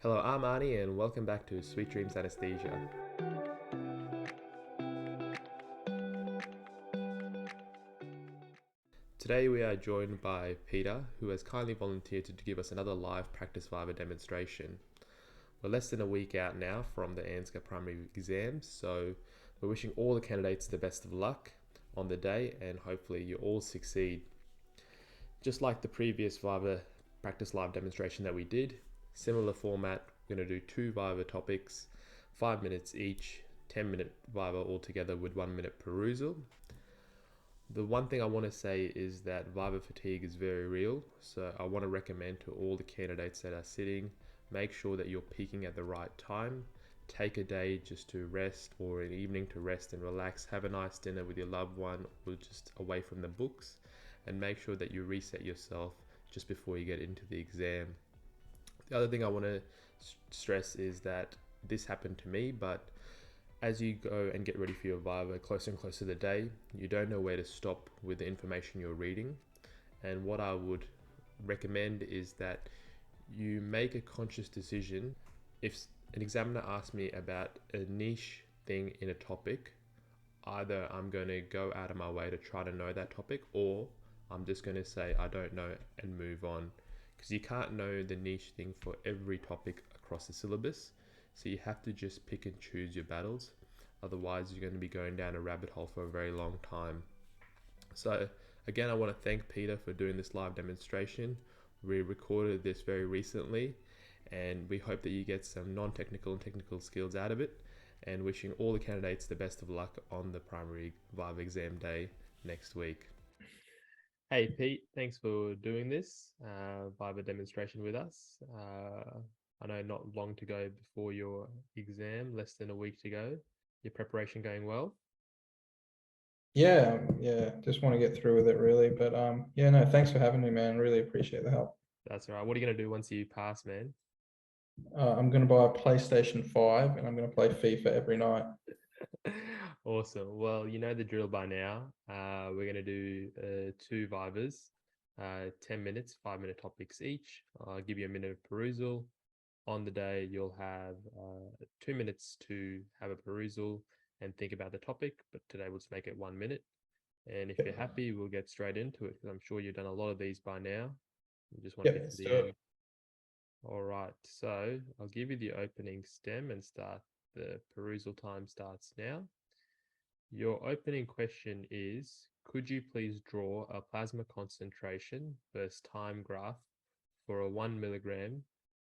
Hello, I'm Arnie and welcome back to Sweet Dreams Anaesthesia. Today we are joined by Peter, who has kindly volunteered to give us another live practice Viva demonstration. We're less than a week out now from the ANZCA primary exams, so we're wishing all the candidates the best of luck on the day and hopefully you all succeed. Just like the previous Viva practice live demonstration that we did, similar format, we're going to do 2 Viva topics, 5 minutes each, 10-minute Viva altogether with 1 minute perusal. The one thing I want to say is that Viva fatigue is very real, so I want to recommend to all the candidates that are sitting, make sure that you're peaking at the right time. Take a day just to rest or an evening to rest and relax. Have a nice dinner with your loved one or just away from the books, and make sure that you reset yourself just before you get into the exam. The other thing I want to stress is that this happened to me, but as you go and get ready for your Viva, closer and closer to the day, you don't know where to stop with the information you're reading. And what I would recommend is that you make a conscious decision. If an examiner asks me about a niche thing in a topic, either I'm going to go out of my way to try to know that topic, or I'm just going to say I don't know and move on. Because you can't know the niche thing for every topic across the syllabus. So you have to just pick and choose your battles. Otherwise, you're going to be going down a rabbit hole for a very long time. So again, I want to thank Peter for doing this live demonstration. We recorded this very recently, and we hope that you get some non-technical and technical skills out of it, and wishing all the candidates the best of luck on the primary Viva exam day next week. Hey Pete, thanks for doing this Viva demonstration with us. I know not long to go before your exam, less than a week to go. Your preparation going well? Yeah, just want to get through with it really. But no, thanks for having me, man. Really appreciate the help. That's all right. What are you going to do once you pass, man? I'm going to buy a PlayStation 5 and I'm going to play FIFA every night. Awesome. Well, you know the drill by now. We're going to do 2 Vivas, 10 minutes, 5-minute topics each. I'll give you a minute of perusal. On the day, you'll have 2 minutes to have a perusal and think about the topic, but today we'll just make it 1 minute. And if you're happy, we'll get straight into it, because I'm sure you've done a lot of these by now. You just want to get to the end. All right, so I'll give you the opening stem and start. The perusal time starts now. Your opening question is, could you please draw a plasma concentration versus time graph for a 1 milligram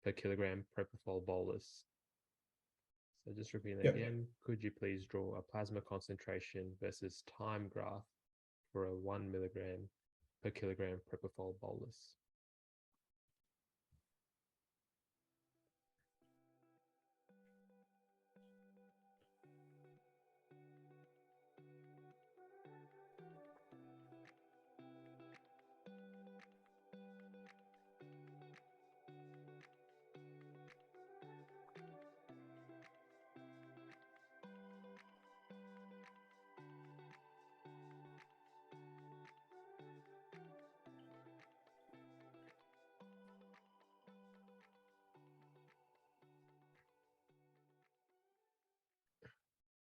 per kilogram Propofol bolus? So just repeating that again, could you please draw a plasma concentration versus time graph for a 1 milligram per kilogram Propofol bolus?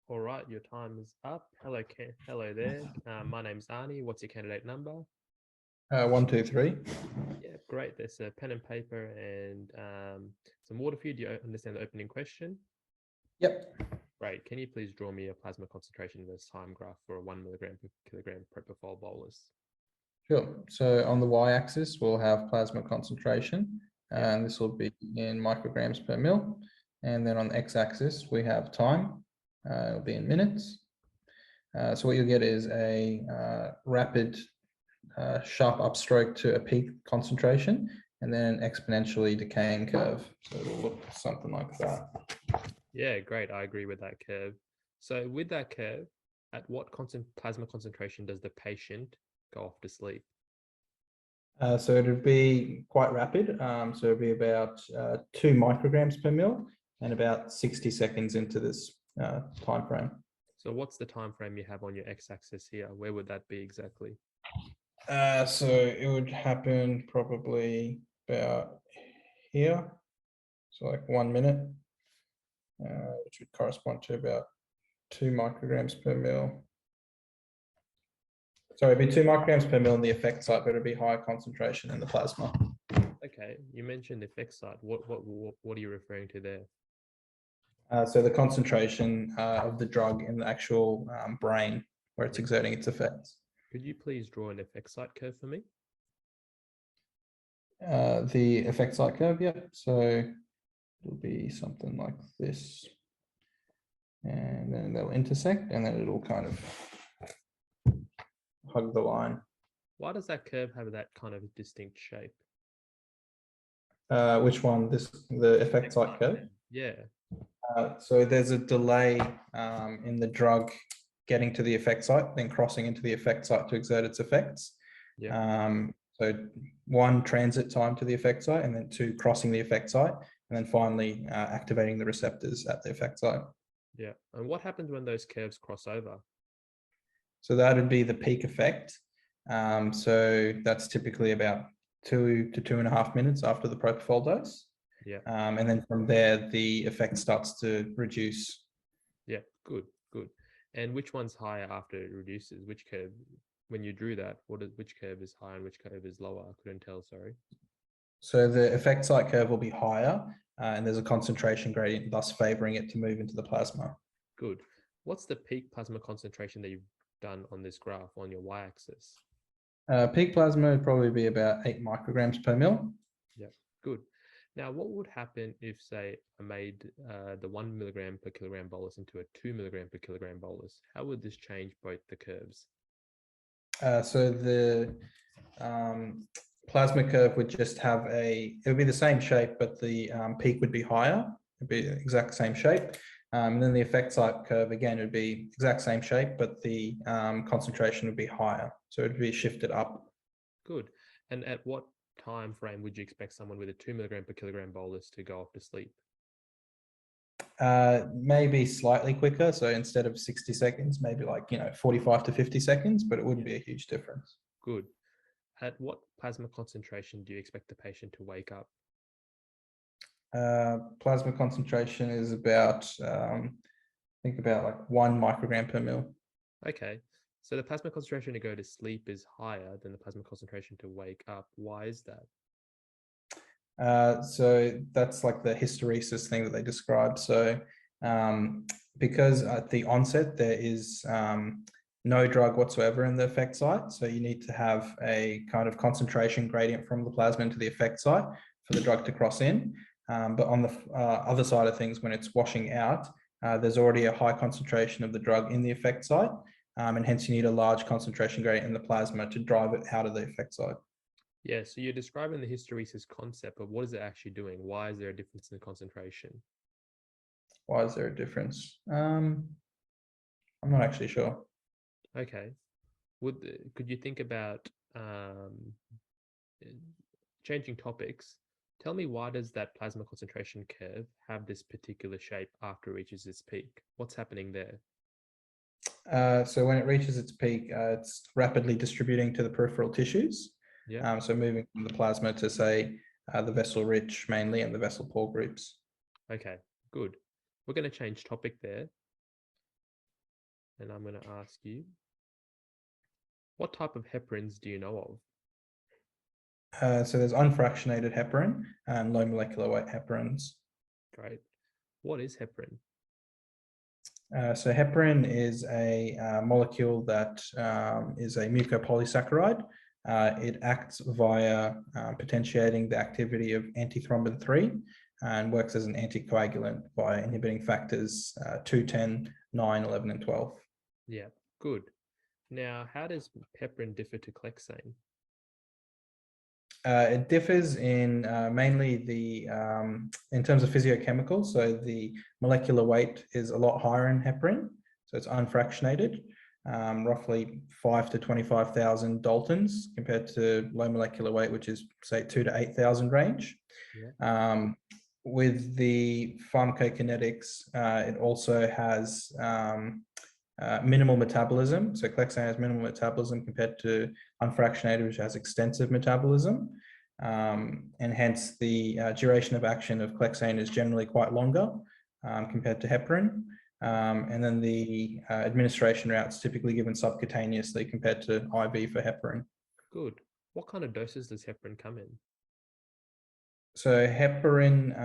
All right, your time is up. Hello there. My name's Arnie. What's your candidate number? 1, 2, 3. Yeah, great. There's a pen and paper and some water for you. Do you understand the opening question? Yep. Great. Can you please draw me a plasma concentration versus time graph for a 1 milligram per kilogram Propofol bolus? Sure. So on the y-axis, we'll have plasma concentration, and this will be in micrograms per mil. And then on the x-axis, we have time. It'll be in minutes. So what you'll get is a rapid, sharp upstroke to a peak concentration, and then an exponentially decaying curve. So it'll look something like that. Yeah, great. I agree with that curve. So with that curve, at what plasma concentration does the patient go off to sleep? So it would be quite rapid. So it'd be about 2 micrograms per mil and about 60 seconds into this time frame. So what's the time frame you have on your x-axis here? Where would that be exactly? So it would happen probably about here. So like 1 minute, which would correspond to about 2 micrograms per mil. Sorry, it'd be 2 micrograms per mil in the effect site, but it'd be higher concentration in the plasma. Okay, you mentioned effect site. What are you referring to there? So the concentration of the drug in the actual brain where it's exerting its effects. Could you please draw an effect site curve for me? The effect site curve, yep. So it'll be something like this. And then they'll intersect, and then it'll kind of hug the line. Why does that curve have that kind of distinct shape? Which one? The effect site curve? Yeah. So there's a delay in the drug getting to the effect site, then crossing into the effect site to exert its effects. Yeah. So 1, transit time to the effect site, and then 2, crossing the effect site, and then finally activating the receptors at the effect site. Yeah. And what happens when those curves cross over? So that would be the peak effect. So that's typically about 2 to 2.5 minutes after the propofol dose. Yeah. And then from there, the effect starts to reduce. Yeah. Good. And which one's higher after it reduces? Which curve? When you drew that, which curve is higher and which curve is lower? I couldn't tell. Sorry. So the effect site curve will be higher, and there's a concentration gradient, thus favoring it to move into the plasma. Good. What's the peak plasma concentration that you've done on this graph on your y-axis? Peak plasma would probably be about 8 micrograms per mil. Yeah, good. Now, what would happen if, say, I made the 1 milligram per kilogram bolus into a 2 milligram per kilogram bolus? How would this change both the curves? So the plasma curve would just have it would be the same shape, but the peak would be higher. It'd be the exact same shape. And then the effect site curve, again, would be exact same shape, but the concentration would be higher. So it'd be shifted up. Good. And at what time frame would you expect someone with a 2 milligram per kilogram bolus to go off to sleep? Maybe slightly quicker. So instead of 60 seconds, maybe like, 45 to 50 seconds, but it wouldn't be a huge difference. Good. At what plasma concentration do you expect the patient to wake up? Plasma concentration is about, think about like 1 microgram per mil. Okay. So the plasma concentration to go to sleep is higher than the plasma concentration to wake up. Why is that? So that's like the hysteresis thing that they described. So because at the onset there is no drug whatsoever in the effect site, so you need to have a kind of concentration gradient from the plasma into the effect site for the drug to cross in. But on the other side of things, when it's washing out, there's already a high concentration of the drug in the effect site, and hence you need a large concentration gradient in the plasma to drive it out of the effect site. Yeah, so you're describing the hysteresis concept, but what is it actually doing? Why is there a difference in the concentration? Why is there a difference? I'm not actually sure. Okay. Could you think about changing topics? Tell me, why does that plasma concentration curve have this particular shape after it reaches its peak? What's happening there? So when it reaches its peak, it's rapidly distributing to the peripheral tissues. Yeah. So moving from the plasma to, say, the vessel-rich mainly and the vessel-poor groups. Okay, good. We're going to change topic there. And I'm going to ask you, what type of heparins do you know of? So there's unfractionated heparin and low molecular weight heparins. Great. What is heparin? So heparin is a molecule that is a mucopolysaccharide. It acts via potentiating the activity of antithrombin 3 and works as an anticoagulant by inhibiting factors 2, 10, 9, 11, and 12. Yeah, good. Now, how does heparin differ to clexane? It differs in mainly in terms of physiochemical. So the molecular weight is a lot higher in heparin. So it's unfractionated, roughly 5 to 25,000 Daltons compared to low molecular weight, which is, say, 2 to 8,000 range. Yeah. With the pharmacokinetics, it also has minimal metabolism. So clexane has minimal metabolism compared to unfractionated, which has extensive metabolism. and hence the duration of action of clexane is generally quite longer compared to heparin. And then the administration route is typically given subcutaneously compared to IV for heparin. Good. What kind of doses does heparin come in? So heparin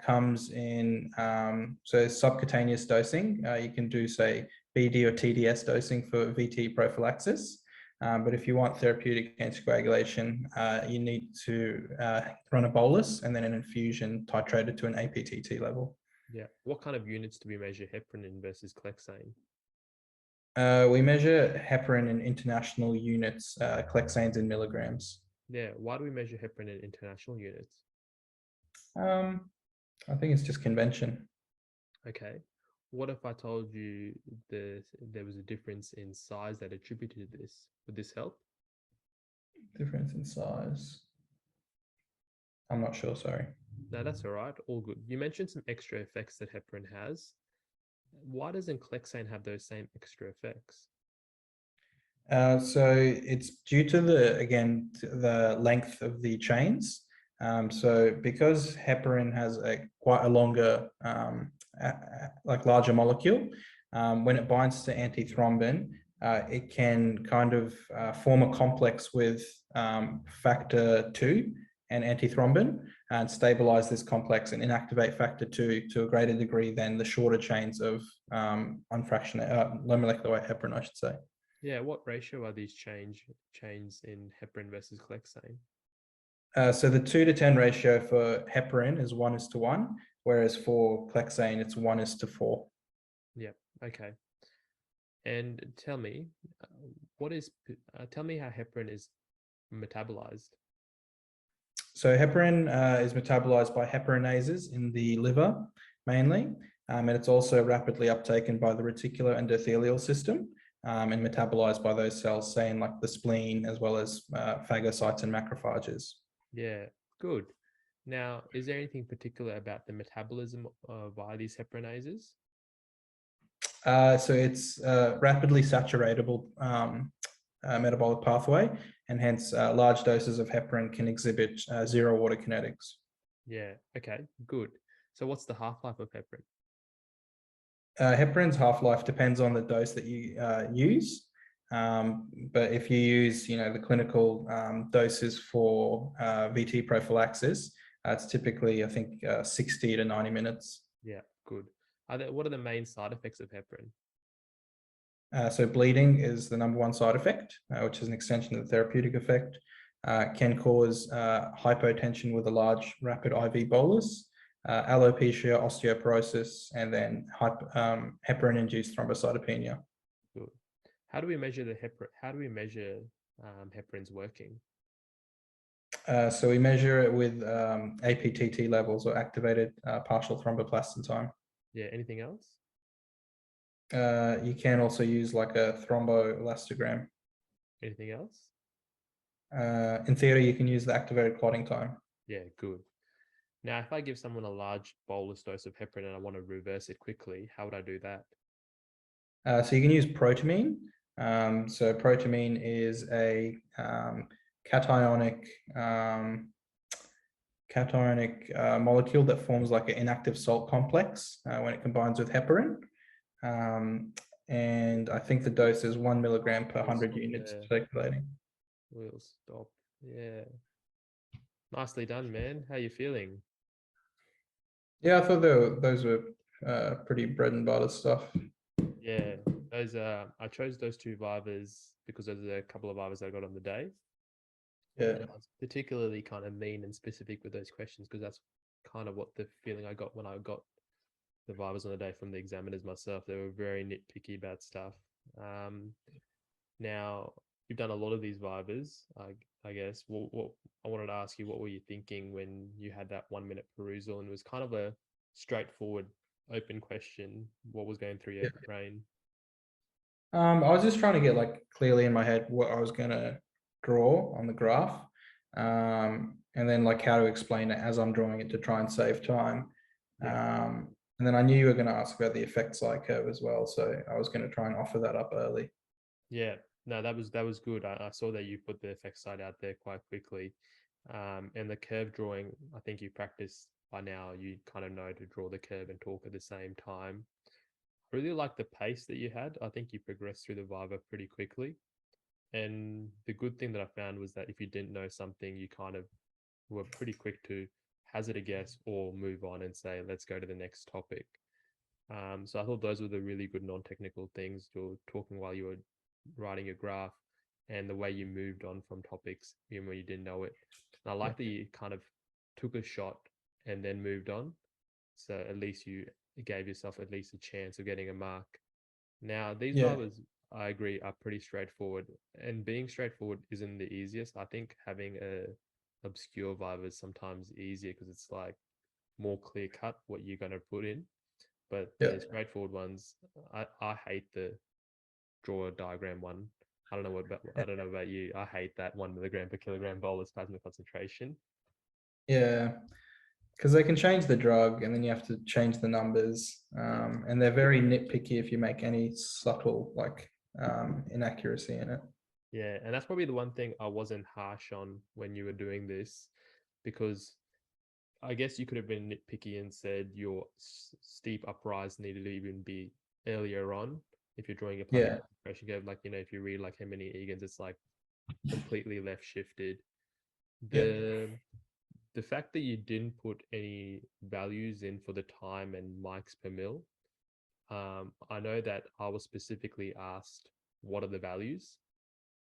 comes in, so subcutaneous dosing. You can do, say, BD or TDS dosing for VT prophylaxis. But if you want therapeutic anticoagulation, you need to run a bolus and then an infusion titrated to an APTT level. Yeah. What kind of units do we measure heparin in versus clexane? We measure heparin in international units, clexanes in milligrams. Yeah. Why do we measure heparin in international units? I think it's just convention. Okay. What if I told you there was a difference in size that attributed to this? Would this help? Difference in size. I'm not sure, sorry. No, that's all right. All good. You mentioned some extra effects that heparin has. Why doesn't clexane have those same extra effects? So it's due to the length of the chains. So because heparin has quite a longer, larger molecule, when it binds to antithrombin, it can kind of form a complex with factor 2 and antithrombin and stabilize this complex and inactivate factor 2 to a greater degree than the shorter chains of unfractionated low molecular weight heparin, I should say. Yeah, what ratio are these chains in heparin versus clexane? So the 2-to-10 ratio for heparin is 1:1, whereas for clexane it's 1:4. Yep. Okay. And tell me, tell me how heparin is metabolized. So heparin is metabolized by heparinases in the liver mainly, and it's also rapidly uptaken by the reticular endothelial system and metabolized by those cells, say in like the spleen, as well as phagocytes and macrophages. Yeah, good. Now, is there anything particular about the metabolism via these heparinases? So it's rapidly saturatable metabolic pathway, and hence large doses of heparin can exhibit zero water kinetics. Yeah, okay, good. So what's the half-life of heparin? Heparin's half-life depends on the dose that you use. But if you use, the clinical doses for VT prophylaxis, it's typically, I think, 60 to 90 minutes. Yeah, good. What are the main side effects of heparin? So bleeding is the number one side effect, which is an extension of the therapeutic effect. Can cause hypotension with a large rapid IV bolus, alopecia, osteoporosis, and then heparin-induced thrombocytopenia. Good. How do we measure heparin's working? So we measure it with APTT levels, or activated partial thromboplastin time. Yeah, anything else? You can also use like a thromboelastogram. Anything else? In theory, you can use the activated clotting time. Yeah, good. Now, if I give someone a large bolus dose of heparin and I want to reverse it quickly, how would I do that? So you can use protamine. So protamine is a cationic molecule that forms like an inactive salt complex when it combines with heparin. And I think the dose is 1 milligram per 100 units circulating. We'll stop. Yeah. Nicely done, man. How you feeling? Yeah, I thought those were pretty bread and butter stuff. Yeah, those I chose those two Vivas because those are a couple of Vivas I got on the day. Yeah. And I was particularly kind of mean and specific with those questions because that's kind of what the feeling I got when I got the Vivas on the day from the examiners myself. They were very nitpicky about stuff. Now you've done a lot of these Vivas, I guess. What I wanted to ask you, what were you thinking when you had that 1 minute perusal, and it was kind of a straightforward, open question? What was going through your brain? I was just trying to get like clearly in my head what I was going to draw on the graph, and then like how to explain it as I'm drawing it to try and save time. Yeah. And then I knew you were going to ask about the effect size curve as well, so I was going to try and offer that up early. Yeah, no, that was good. I saw that you put the effect side out there quite quickly. And the curve drawing, I think you practice by now, you kind of know to draw the curve and talk at the same time. I really like the pace that you had. I think you progressed through the Viva pretty quickly. And the good thing that I found was that if you didn't know something, you kind of were pretty quick to hazard a guess or move on and say, let's go to the next topic. So I thought those were the really good non-technical things. You're talking while you were writing your graph and the way you moved on from topics even when you didn't know it. And I Yeah. like that you kind of took a shot and then moved on. So at least you gave yourself at least a chance of getting a mark. Now, these Yeah. Vivas, I agree, are pretty straightforward. And being straightforward isn't the easiest. I think having a obscure Viva is sometimes easier because it's like more clear cut what you're going to put in. But Yeah. the straightforward ones, I hate the draw a diagram one. I don't know about you. I hate that 1 milligram per kilogram bolus plasma concentration. Yeah. Because they can change the drug and then you have to change the numbers. Yeah. And they're very nitpicky if you make any subtle inaccuracy in it. Yeah, and that's probably the one thing I wasn't harsh on when you were doing this, because I guess you could have been nitpicky and said your steep uprise needed to even be earlier on if you're drawing a plasma Yeah. concentration curve. Like, if you read like how many Egans, it's like completely left shifted. Yeah. The fact that you didn't put any values in for the time and mics per mil, I know that I was specifically asked what are the values,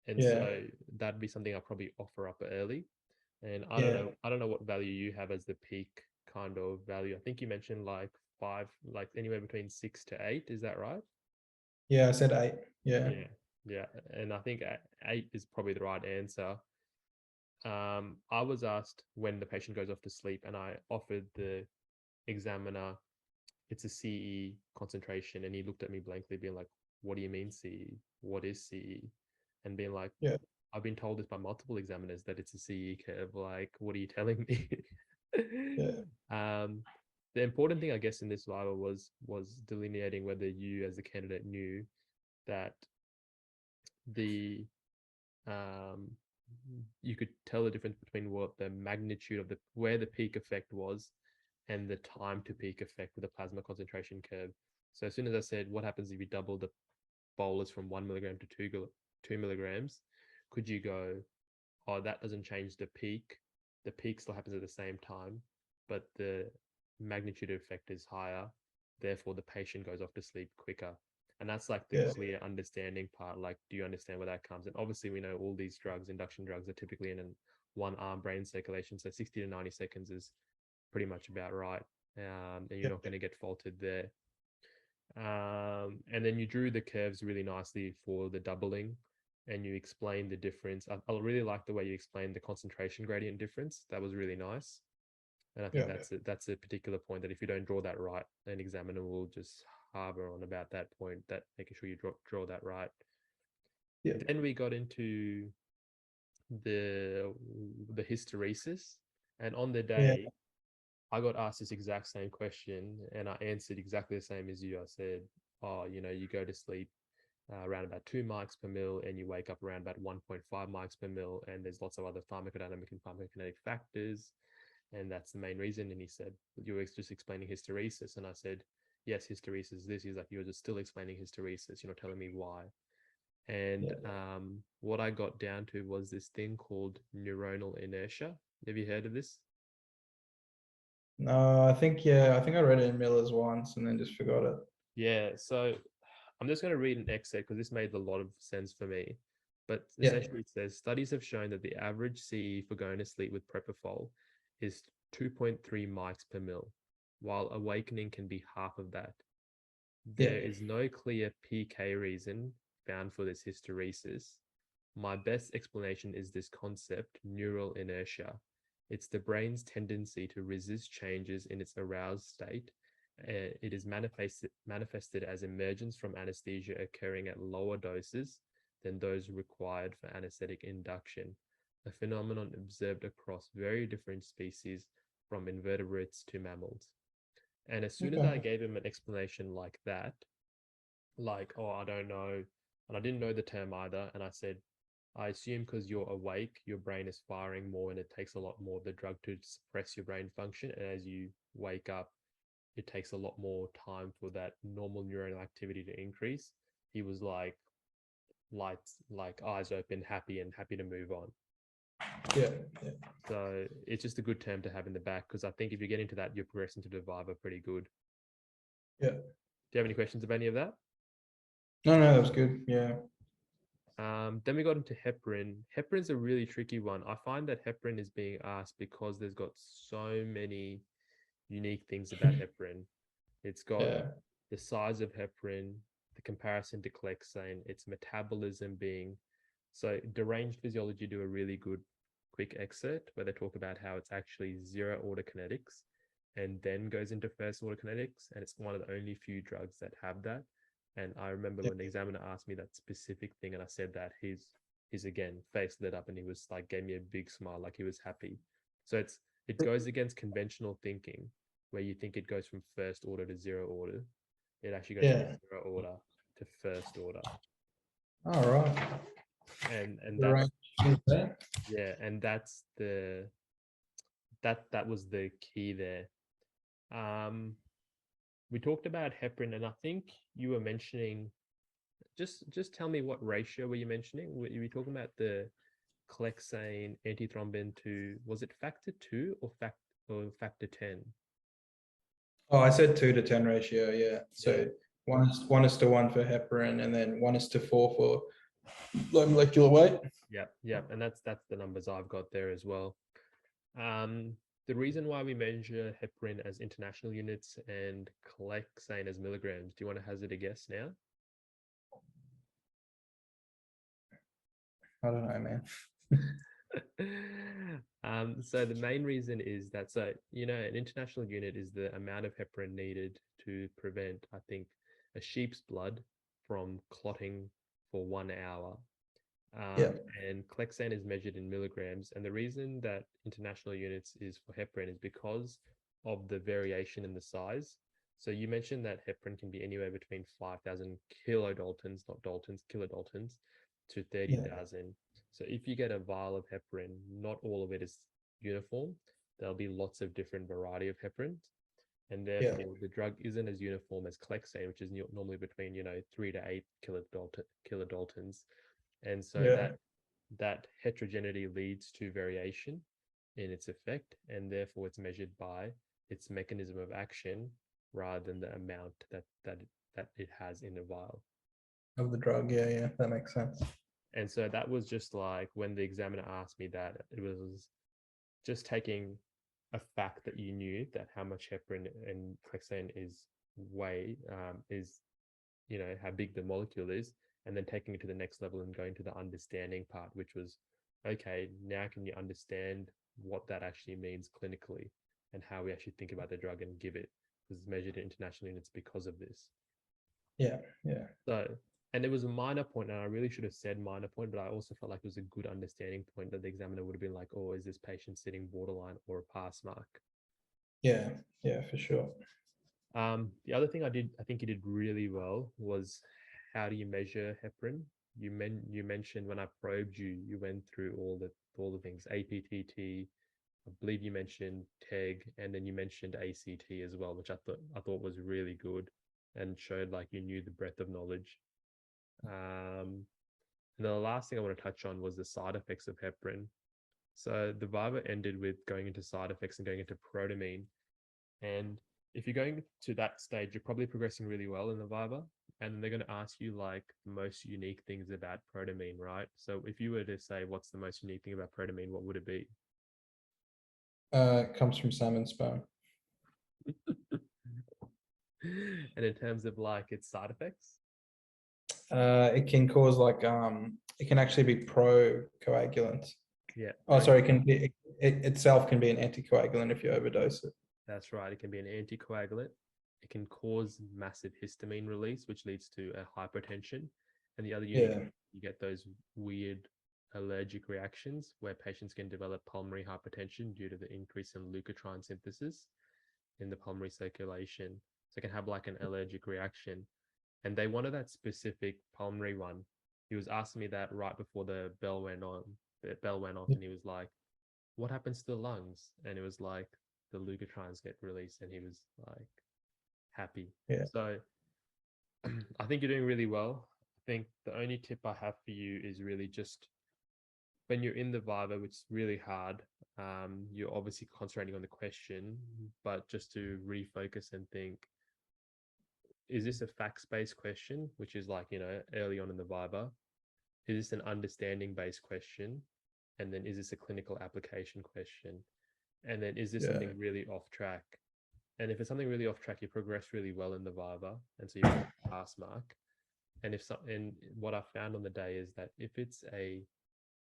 and Yeah. so that'd be something I'll probably offer up early. And Yeah. I don't know what value you have as the peak kind of value. I think you mentioned like five, like anywhere between 6 to 8. Is that right? Yeah. I said 8. Yeah. Yeah, yeah. And I think 8 is probably the right answer. I was asked when the patient goes off to sleep, and I offered the examiner it's a CE concentration, and he looked at me blankly, being like, "What do you mean CE? What is CE?" And being like, Yeah. I've been told this by multiple examiners that it's a CE curve. Like, what are you telling me? Yeah. um, the important thing, I guess, in this Viva was delineating whether you, as a candidate, knew that the um, you could tell the difference between what the magnitude of the where the peak effect was and the time to peak effect with the plasma concentration curve. So as soon as I said, what happens if you double the bolus from 1 milligram to 2 milligrams, could you go, oh, that doesn't change the peak. The peak still happens at the same time, but the magnitude of effect is higher. Therefore, the patient goes off to sleep quicker. And that's like the Yeah. clear understanding part. Like, do you understand where that comes? And obviously, we know all these drugs, induction drugs, are typically in an one arm brain circulation. So 60 to 90 seconds is pretty much about right. And you're Yeah. not going to get faulted there. And then you drew the curves really nicely for the doubling, and you explained the difference. I really like the way you explained the concentration gradient difference. That was really nice. And I think Yeah. that's a particular point that if you don't draw that right, an examiner will just harbor on about that point, that making sure you draw that right. Yeah. Then we got into the the hysteresis, and on the Yeah. day I got asked this exact same question, and I answered exactly the same as you. I said, "Oh, you go to sleep around about 2 mics per mil, and you wake up around about 1.5 mics per mil, and there's lots of other pharmacodynamic and pharmacokinetic factors, and that's the main reason." And he said, "You were just explaining hysteresis," and I said, "Yes, hysteresis. This is like you're just still explaining hysteresis. You're not telling me why." And Yeah. what I got down to was this thing called neuronal inertia. Have you heard of this? No, I think, yeah, I think I read it in Miller's once and then just forgot it. Yeah, so I'm just going to read an excerpt because this made a lot of sense for me. But Yeah. essentially, it says studies have shown that the average CE for going to sleep with Propofol is 2.3 mics per mil, while awakening can be half of that. Yeah. There is no clear PK reason found for this hysteresis. My best explanation is this concept, neural inertia. It's the brain's tendency to resist changes in its aroused state. It is manifested as emergence from anesthesia occurring at lower doses than those required for anesthetic induction, a phenomenon observed across very different species from invertebrates to mammals. And as soon as I Okay. gave him an explanation like that, like, oh, I don't know, and I didn't know the term either, and I said, I assume because you're awake, your brain is firing more and it takes a lot more of the drug to suppress your brain function. And as you wake up, it takes a lot more time for that normal neuronal activity to increase. He was like lights, like eyes open, happy to move on. Yeah, yeah. So it's just a good term to have in the back because I think if you get into that, you're progressing to the Viva pretty good. Yeah. Do you have any questions about any of that? No, that was good. Yeah. Then we got into heparin. Heparin's a really tricky one. I find that heparin is being asked because there's got so many unique things about heparin. It's got Yeah. the size of heparin, the comparison to clexane, its metabolism being so deranged physiology do a really good quick excerpt where they talk about how it's actually zero order kinetics and then goes into first order kinetics. And it's one of the only few drugs that have that. And I remember Yeah. when the examiner asked me that specific thing and I said that, his again face lit up and he was like gave me a big smile, like he was happy. So it goes against conventional thinking where you think it goes from first order to zero order. It actually goes from Yeah. zero order to first order. All right. And The that's range is there. yeah, and that's that was the key there. Um, we talked about heparin, and I think you were mentioning just tell me what ratio were you mentioning? Were you talking about the clexane antithrombin to was it factor 2 or factor 10? Oh, I said 2 to 10 ratio. Yeah. Yeah. So one is to one for heparin, and then 1 is to 4 for low molecular weight. Yep, and that's the numbers I've got there as well. Um, the reason why we measure heparin as international units and clexane as milligrams, do you want to hazard a guess now? I don't know, man. So the main reason is that an international unit is the amount of heparin needed to prevent, I think, a sheep's blood from clotting for 1 hour. Yeah. And clexane is measured in milligrams. And the reason that international units is for heparin is because of the variation in the size. So you mentioned that heparin can be anywhere between 5,000 kilodaltons, not daltons, kilodaltons, to Yeah. 30,000. So if you get a vial of heparin, not all of it is uniform. There'll be lots of different variety of heparins. And Yeah. therefore, the drug isn't as uniform as clexane, which is normally between 3 to 8 kilodaltons. And so Yeah. that heterogeneity leads to variation in its effect, and therefore it's measured by its mechanism of action rather than the amount that it has in a vial. Of the drug. Yeah. Yeah. That makes sense. And so that was just like when the examiner asked me that, it was just taking a fact that you knew that how much heparin and clexane is how big the molecule is, and then taking it to the next level and going to the understanding part, which was, okay, now can you understand what that actually means clinically and how we actually think about the drug and give it, because it's measured in international units because of this. Yeah. Yeah. So, and it was a minor point, and I really should have said minor point, but I also felt like it was a good understanding point that the examiner would have been like, oh, is this patient sitting borderline or a pass mark? Yeah. Yeah. For sure. The other thing I think you did really well was how do you measure heparin? You mentioned when I probed you, you went through all the things, APTT, I believe you mentioned TEG, and then you mentioned ACT as well, which I thought was really good and showed like you knew the breadth of knowledge. And then the last thing I want to touch on was the side effects of heparin. So the Viva ended with going into side effects and going into protamine. And if you're going to that stage, you're probably progressing really well in the Viva. And then they're going to ask you like the most unique things about protamine, right? So if you were to say what's the most unique thing about protamine, what would it be? It comes from salmon sperm. And in terms of like its side effects? It can cause it can actually be procoagulant. Yeah. Oh, sorry. It itself can be an anticoagulant if you overdose it. That's right. It can be an anticoagulant. It can cause massive histamine release, which leads to a hypertension. And the other unique, you get those weird allergic reactions where patients can develop pulmonary hypertension due to the increase in leukotriene synthesis in the pulmonary circulation. So it can have like an allergic reaction. And they wanted that specific pulmonary one he was asking me that right before the bell went on. The bell went off, Yeah. and he was like, "What happens to the lungs?" And it was like the leukotrienes get released, and he was like happy. Yeah. So I think you're doing really well. I think the only tip I have for you is really just when you're in the Viva, which is really hard, you're obviously concentrating on the question, but just to refocus and think, is this a facts-based question, which is like, early on in the Viva? Is this an understanding-based question? And then is this a clinical application question? And then is this Yeah. something really off track? And if it's something really off track, you progress really well in the Viva, and so you get a pass mark. And what I found on the day is that if it's a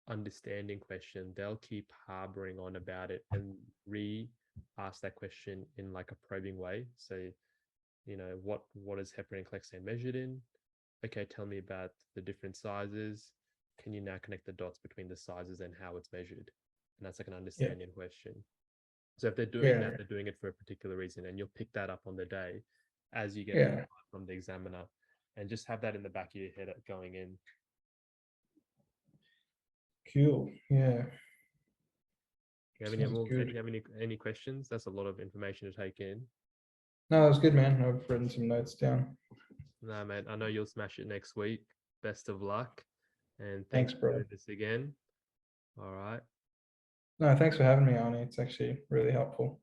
understanding question, they'll keep harboring on about it and re-ask that question in like a probing way. So, what is heparin and clexane measured in? Okay, tell me about the different sizes. Can you now connect the dots between the sizes and how it's measured? And that's like an Yeah. understanding question. So if they're doing that, Yeah. they're doing it for a particular reason, and you'll pick that up on the day as you get Yeah. from the examiner, and just have that in the back of your head going in. Cool. Yeah. Do you have any Sounds more? Do good. you have any questions? That's a lot of information to take in. No, that was good, man. I've written some notes down. No, mate, I know you'll smash it next week. Best of luck, and Thanks, thanks for bro. doing this again. All right. No, thanks for having me, Arnie. It's actually really helpful.